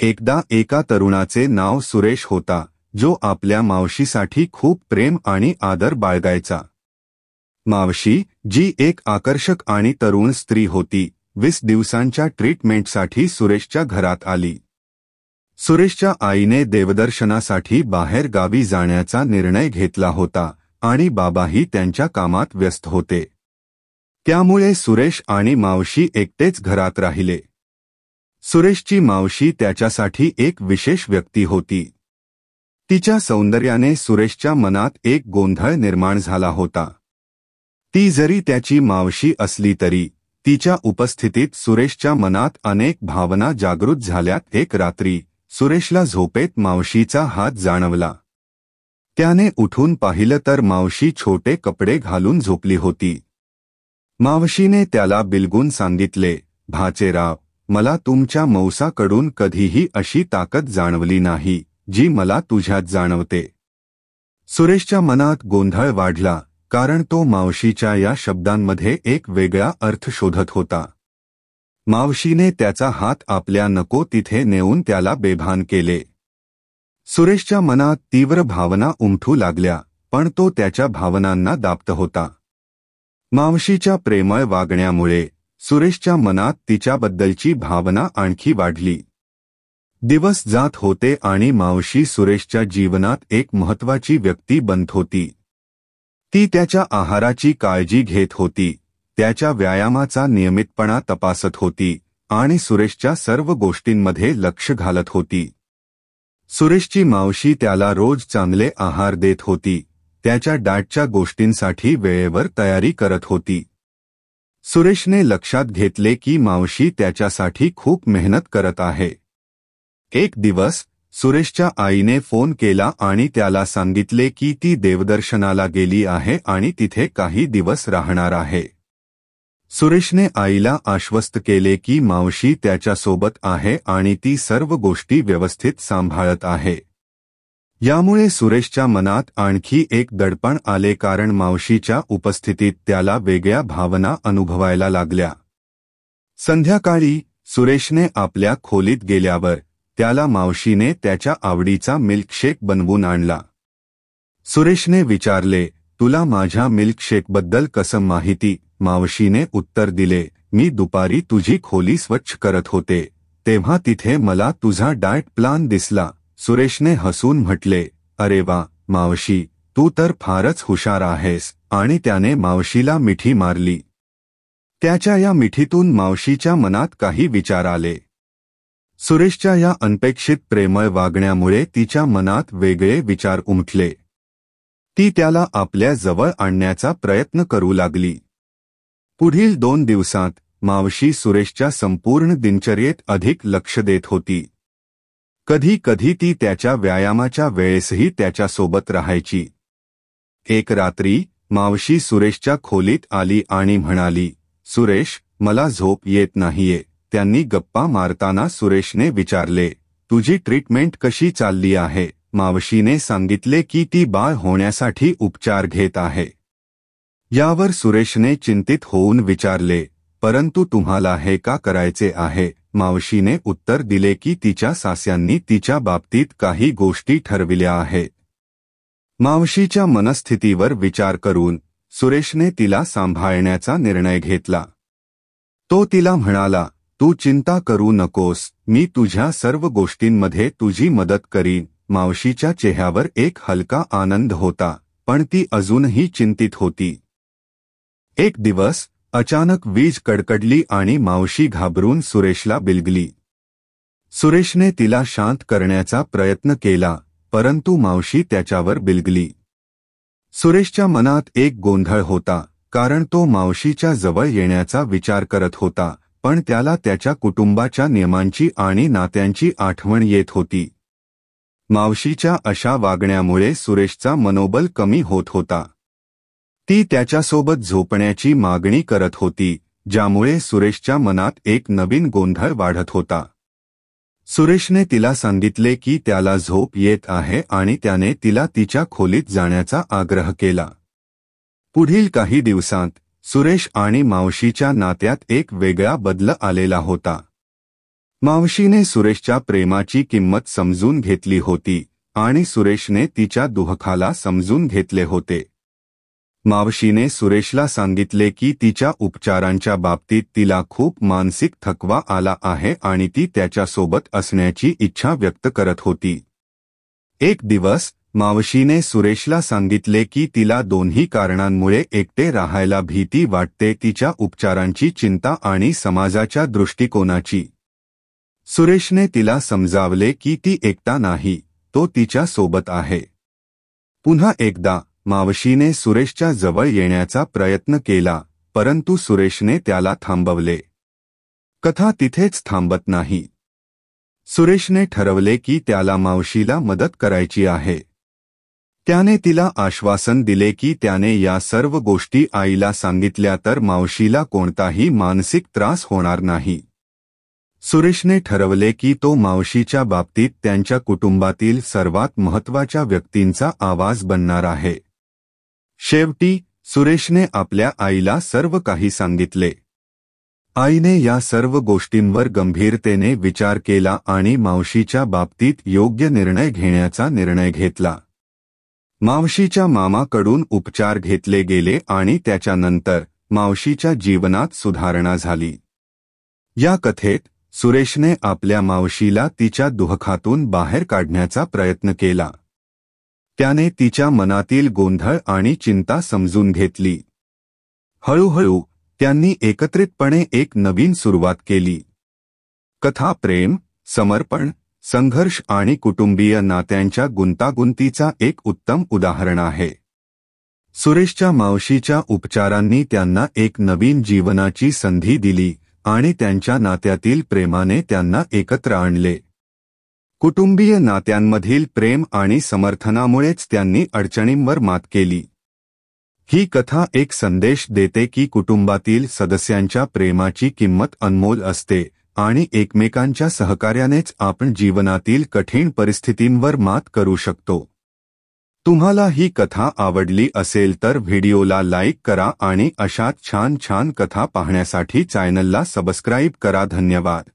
एकदा एका तरुणाचे नाव सुरेश होता, जो आपल्या मावशीसाठी खूप प्रेम आणि आदर बाळगायचा. मावशी, जी एक आकर्षक आणि तरुण स्त्री होती, 20 दिवसांच्या ट्रीटमेंटसाठी सुरेशच्या घरात आली. सुरेशच्या आईने देवदर्शनासाठी बाहेर गावी जाण्याचा निर्णय घेतला होता आणि बाबाही त्यांच्या कामात व्यस्त होते. त्यामुळे सुरेश आणि मावशी एकटेच घरात राहिले. सुरेशची मावशी त्याच्यासाठी एक विशेष व्यक्ती होती. तिच्या सौंदर्याने सुरेशच्या मनात एक गोंधळ निर्माण झाला होता. ती जरी त्याची मावशी असली तरी तिच्या उपस्थितीत सुरेशच्या मनात अनेक भावना जागृत झाल्या. एक रात्री सुरेशला झोपेत मावशीचा हात जाणवला. त्याने उठून पाहिलं तर मावशी छोटे कपडे घालून झोपली होती. मावशीने त्याला बिलगून सांगितले, भाचेराव, मला तुमच्या मौसाकडून कधीही अशी ताकद जाणवली नाही, जी मला तुझ्यात जाणवते. सुरेशच्या मनात गोंधळ वाढला, कारण तो मावशीच्या या शब्दांमध्ये एक वेगळा अर्थ शोधत होता. मावशीने त्याचा हात आपल्या नको तिथे नेऊन त्याला बेभान केले. सुरेशच्या मनात तीव्र भावना उमटू लागल्या, पण तो त्याच्या भावनांना दाबत होता. मावशीच्या प्रेमळ वागण्यामुळे सुरेशच्या मनात तिच्याबद्दलची भावना आणखी वाढली. दिवस जात होते आणि मावशी सुरेशच्या जीवनात एक महत्त्वाची व्यक्ती बनत होती. ती त्याच्या आहाराची काळजी घेत होती, त्याच्या व्यायामाचा नियमितपणा तपासत होती आणि सुरेशच्या सर्व गोष्टींमध्ये लक्ष घालत होती. सुरेशची मावशी त्याला रोज चांगले आहार देत होती, त्याच्या डाएटच्या गोष्टींसाठी वेळेवर तयारी करत होती. सुरेशने लक्षात घेतले की मावशी त्याच्यासाठी खूप मेहनत करत आहे. एक दिवस सुरेशच्या आईने फोन केला आणि त्याला सांगितले की ती देवदर्शनाला गेली आहे आणि तिथे काही दिवस राहणार आहे. सुरेशने आईला आश्वस्त केले की मावशी त्याच्यासोबत आहे आणि ती सर्व गोष्टी व्यवस्थित सांभाळत आहे. यामुळे सुरेशच्या मनात आणखी एक दडपण आले, कारण मावशीच्या उपस्थितीत त्याला वेगळ्या भावना अनुभवायला लागल्या. संध्याकाळी सुरेशने आपल्या खोलीत गेल्यावर त्याला मावशीने त्याच्या आवडीचा मिल्कशेक बनवून आणला. सुरेशने विचारले, तुला माझ्या मिल्कशेकबद्दल कसं माहिती? मावशीने उत्तर दिले, मी दुपारी तुझी खोली स्वच्छ करत होते, तेव्हा तिथे मला तुझा डाएट प्लान दिसला. सुरेशने हसून म्हटले, अरे वा मावशी, तू तर फारच हुशार आहेस. आणि त्याने मावशीला मिठी मारली. त्याच्या या मिठीतून मावशीच्या मनात काही विचार आले. सुरेशच्या या अनपेक्षित प्रेमळ वागण्यामुळे तिच्या मनात वेगळे विचार उमटले. ती त्याला आपल्या जवळ आणण्याचा प्रयत्न करू लागली. पुढील 2 दिवसांत मावशी सुरेशच्या संपूर्ण दिनचर्येत अधिक लक्ष देत होती. कधी कधी ती त्याच्या व्यायामाच्या वेळेसही त्याच्यासोबत राहायची. एक रात्री मावशी सुरेशच्या खोलीत आली आणि म्हणाली, सुरेश, मला झोप येत नाहीये. त्यांनी गप्पा मारताना सुरेशने विचारले, तुझी ट्रीटमेंट कशी चालली आहे? मावशीने सांगितले की ती बाळ होण्यासाठी उपचार घेत आहे. यावर सुरेशने चिंतित होऊन विचारले, परंतु तुम्हाला हे का करायचे आहे? मावशीने उत्तर दिले की तिच्या सास्यांनी तिच्या बाबतीत काही गोष्टी ठरविल्या आहेत. मावशीच्या मनस्थितीवर विचार करून सुरेशने तिला सांभाळण्याचा निर्णय घेतला. तो तिला म्हणाला, तू चिंता करू नकोस, मी तुझ्या सर्व गोष्टींमध्ये तुझी मदत करीन. मावशीच्या चेहऱ्यावर एक हलका आनंद होता, पण ती अजूनही चिंतित होती. एक दिवस अचानक वीज कडकडली आणि मावशी घाबरून सुरेशला बिलगली. सुरेशने तिला शांत करण्याचा प्रयत्न केला, परंतु मावशी त्याच्यावर बिलगली. सुरेशच्या मनात एक गोंधळ होता, कारण तो मावशीच्या जवळ येण्याचा विचार करत होता, पण त्याला त्याच्या कुटुंबाच्या नियमांची आणि नात्यांची आठवण येत होती. मावशीच्या अशा वागण्यामुळे सुरेशचा मनोबल कमी होत होता. ती त्याच्यासोबत झोपण्याची मागणी करत होती, ज्यामुळे सुरेशच्या मनात एक नवीन गोंधळ वाढत होता. सुरेशने तिला सांगितले की त्याला झोप येत आहे आणि त्याने तिला तिच्या खोलीत जाण्याचा आग्रह केला. पुढील काही दिवसांत सुरेश आणि मावशीच्या नात्यात एक वेगळा बदल आलेला होता. मावशीने सुरेशच्या प्रेमाची किंमत समजून घेतली होती आणि सुरेशने तिच्या दुःखाला समजून घेतले होते. मावशीने सुरेशला सांगितले की तिच्या उपचारांच्या बाबतीत तिला खूप मानसिक थकवा आला आहे आणि ती त्याच्यासोबत असण्याची इच्छा व्यक्त करत होती. एक दिवस मावशीने सुरेशला सांगितले की तिला दोन्ही कारणांमुळे एकटे राहायला भीती वाटते, तिच्या उपचारांची चिंता आणि समाजाच्या दृष्टिकोनाची. सुरेशने तिला समजावले की ती एकटा नाही, तो तिच्या सोबत आहे. पुन्हा एकदा मावशीने सुरेशच्या जवळ येण्याचा प्रयत्न केला, परंतु सुरेशने त्याला थांबवले. कथा तिथेच थांबत नाही. सुरेशने ठरवले की त्याला मावशीला मदत करायची आहे. त्याने तिला आश्वासन दिले की त्याने या सर्व गोष्टी आईला सांगितल्या तर मावशीला कोणताही मानसिक त्रास होणार नाही. सुरेशने ठरवले की तो मावशीच्या बाबतीत त्यांच्या कुटुंबातील सर्वात महत्त्वाच्या व्यक्तींचा आवाज बनणार आहे. शेवटी सुरेशने आपल्या आईला सर्व काही सांगितले. आईने या सर्व गोष्टींवर गंभीरतेने विचार केला आणि मावशीच्या बाबतीत योग्य निर्णय घेण्याचा निर्णय घेतला. मावशीच्या मामाकडून उपचार घेतले गेले आणि त्याच्यानंतर मावशीच्या जीवनात सुधारणा झाली. या कथेत सुरेशने आपल्या मावशीला तिच्या दुःखातून बाहेर काढण्याचा प्रयत्न केला. त्याने तिच्या मनातील गोंधळ आणि चिंता समजून घेतली. हळूहळू त्यांनी एकत्रितपणे एक नवीन सुरुवात केली. कथा प्रेम, समर्पण, संघर्ष आणि कुटुंबीय नात्यांच्या गुंतागुंतीचा एक उत्तम उदाहरण आहे. सुरेशच्या मावशीच्या उपचारांनी त्यांना एक नवीन जीवनाची संधी दिली आणि त्यांच्या नात्यातील प्रेमाने त्यांना एकत्र आणले. कुटुंबीय नात्यांमधील प्रेम आणि समर्थनामुळेच त्यांनी अडचणींवर मात केली. ही कथा एक संदेश देते की कुटुंबातील सदस्यांच्या प्रेमाची किंमत अनमोल असते आणि एकमेकांच्या सहकार्यानेच आपण जीवनातील कठीण परिस्थितींवर मात करू शकतो. तुम्हाला ही कथा आवडली असेल तर व्हिडिओला लाईक करा आणि अशाच छान छान कथा पाहण्यासाठी चॅनलला सबस्क्राईब करा. धन्यवाद.